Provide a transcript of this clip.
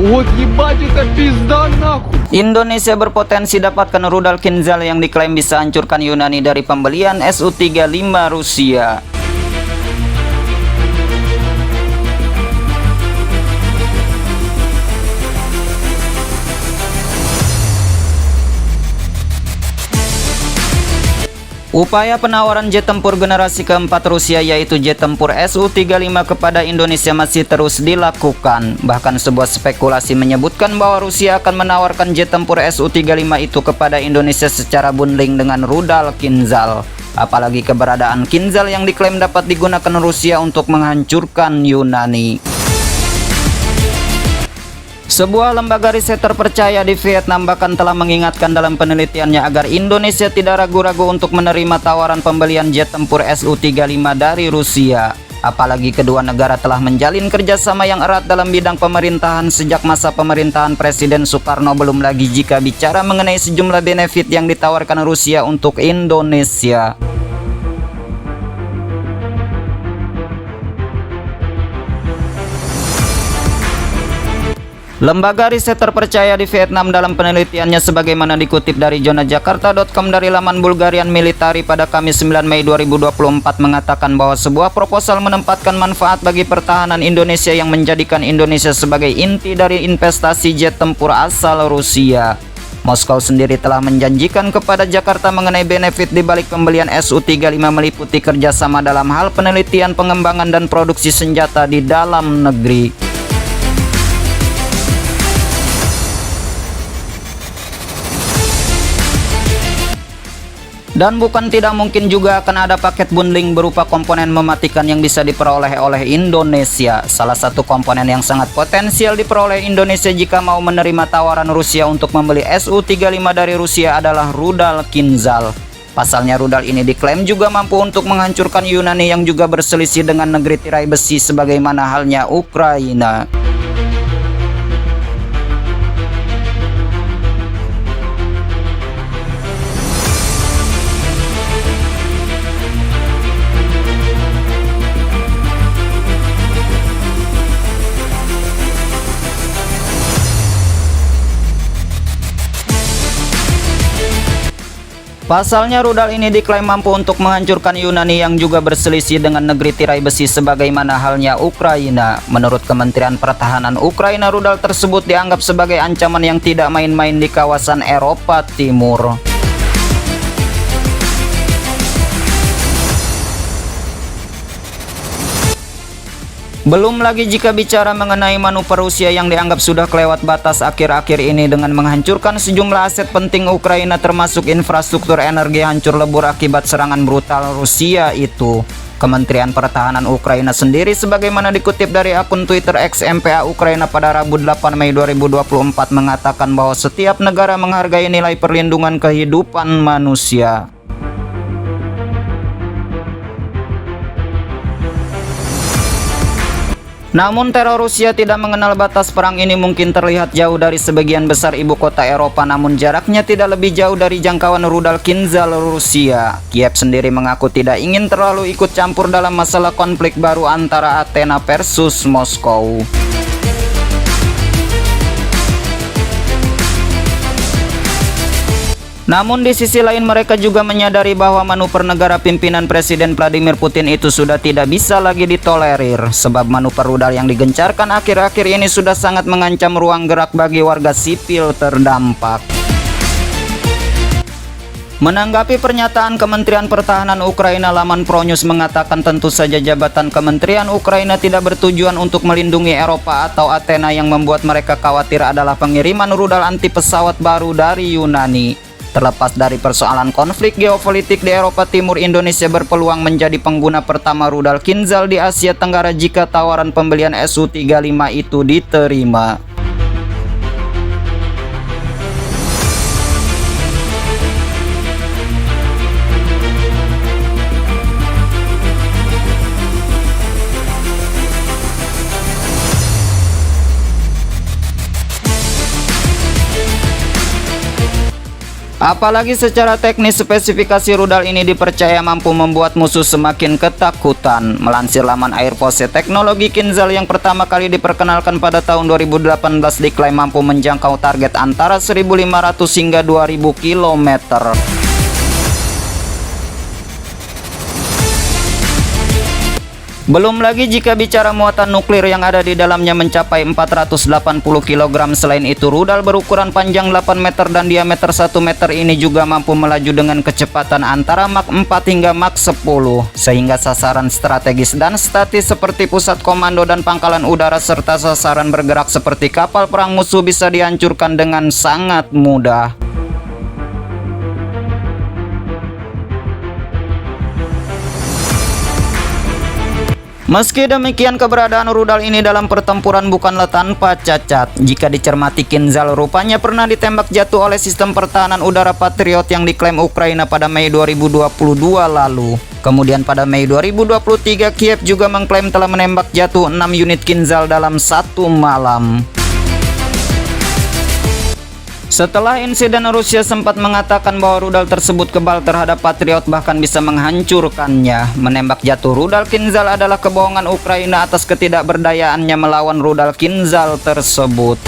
Вот ебать это пизда нахуй. Indonesia berpotensi dapatkan rudal Kinzhal yang diklaim bisa hancurkan Yunani dari pembelian Su-35 Rusia. Upaya penawaran jet tempur generasi keempat Rusia yaitu jet tempur Su-35 kepada Indonesia masih terus dilakukan. Bahkan sebuah spekulasi menyebutkan bahwa Rusia akan menawarkan jet tempur Su-35 itu kepada Indonesia secara bundling dengan rudal Kinzhal. Apalagi keberadaan Kinzhal yang diklaim dapat digunakan Rusia untuk menghancurkan Yunani. Sebuah lembaga riset terpercaya di Vietnam bahkan telah mengingatkan dalam penelitiannya agar Indonesia tidak ragu-ragu untuk menerima tawaran pembelian jet tempur Su-35 dari Rusia. Apalagi kedua negara telah menjalin kerjasama yang erat dalam bidang pemerintahan sejak masa pemerintahan Presiden Soekarno, belum lagi jika bicara mengenai sejumlah benefit yang ditawarkan Rusia untuk Indonesia. Lembaga riset terpercaya di Vietnam dalam penelitiannya sebagaimana dikutip dari zonajakarta.com dari laman Bulgarian Military pada Kamis 9 Mei 2024 mengatakan bahwa sebuah proposal menempatkan manfaat bagi pertahanan Indonesia yang menjadikan Indonesia sebagai inti dari investasi jet tempur asal Rusia. Moskow sendiri telah menjanjikan kepada Jakarta mengenai benefit di balik pembelian Su-35 meliputi kerjasama dalam hal penelitian, pengembangan, dan produksi senjata di dalam negeri. Dan bukan tidak mungkin juga akan ada paket bundling berupa komponen mematikan yang bisa diperoleh oleh Indonesia. Salah satu komponen yang sangat potensial diperoleh Indonesia jika mau menerima tawaran Rusia untuk membeli Su-35 dari Rusia adalah rudal Kinzhal. Pasalnya rudal ini diklaim juga mampu untuk menghancurkan Yunani yang juga berselisih dengan negeri tirai besi sebagaimana halnya Ukraina. Pasalnya rudal ini diklaim mampu untuk menghancurkan Yunani yang juga berselisih dengan negeri tirai besi sebagaimana halnya Ukraina. Menurut Kementerian Pertahanan Ukraina, rudal tersebut dianggap sebagai ancaman yang tidak main-main di kawasan Eropa Timur. Belum lagi jika bicara mengenai manuver Rusia yang dianggap sudah kelewat batas akhir-akhir ini dengan menghancurkan sejumlah aset penting Ukraina termasuk infrastruktur energi hancur lebur akibat serangan brutal Rusia itu. Kementerian Pertahanan Ukraina sendiri sebagaimana dikutip dari akun Twitter XMPA Ukraina pada Rabu 8 Mei 2024 mengatakan bahwa setiap negara menghargai nilai perlindungan kehidupan manusia. Namun teror Rusia tidak mengenal batas. Perang ini mungkin terlihat jauh dari sebagian besar ibu kota Eropa, namun jaraknya tidak lebih jauh dari jangkauan rudal Kinzhal Rusia. Kiev sendiri mengaku tidak ingin terlalu ikut campur dalam masalah konflik baru antara Athena versus Moskow. Namun di sisi lain mereka juga menyadari bahwa manuver negara pimpinan Presiden Vladimir Putin itu sudah tidak bisa lagi ditolerir, sebab manuver rudal yang digencarkan akhir-akhir ini sudah sangat mengancam ruang gerak bagi warga sipil terdampak. Menanggapi pernyataan Kementerian Pertahanan Ukraina, laman ProNews mengatakan tentu saja jabatan Kementerian Ukraina tidak bertujuan untuk melindungi Eropa atau Athena. Yang membuat mereka khawatir adalah pengiriman rudal anti pesawat baru dari Yunani. Terlepas dari persoalan konflik geopolitik di Eropa Timur, Indonesia berpeluang menjadi pengguna pertama rudal Kinzhal di Asia Tenggara jika tawaran pembelian Su-35 itu diterima. Apalagi secara teknis spesifikasi rudal ini dipercaya mampu membuat musuh semakin ketakutan. Melansir laman Air Force, teknologi Kinzhal yang pertama kali diperkenalkan pada tahun 2018 diklaim mampu menjangkau target antara 1.500 hingga 2.000 km. Belum lagi jika bicara muatan nuklir yang ada di dalamnya mencapai 480 kg. Selain itu, rudal berukuran panjang 8 meter dan diameter 1 meter ini juga mampu melaju dengan kecepatan antara Mach 4 hingga Mach 10, sehingga sasaran strategis dan statis seperti pusat komando dan pangkalan udara serta sasaran bergerak seperti kapal perang musuh bisa dihancurkan dengan sangat mudah. Meski demikian, keberadaan rudal ini dalam pertempuran bukanlah tanpa cacat. Jika dicermati, Kinzhal rupanya pernah ditembak jatuh oleh sistem pertahanan udara Patriot yang diklaim Ukraina pada Mei 2022 lalu. Kemudian pada Mei 2023, Kiev juga mengklaim telah menembak jatuh 6 unit Kinzhal dalam satu malam. Setelah insiden, Rusia sempat mengatakan bahwa rudal tersebut kebal terhadap Patriot, bahkan bisa menghancurkannya. Menembak jatuh rudal Kinzhal adalah kebohongan Ukraina atas ketidakberdayaannya melawan rudal Kinzhal tersebut.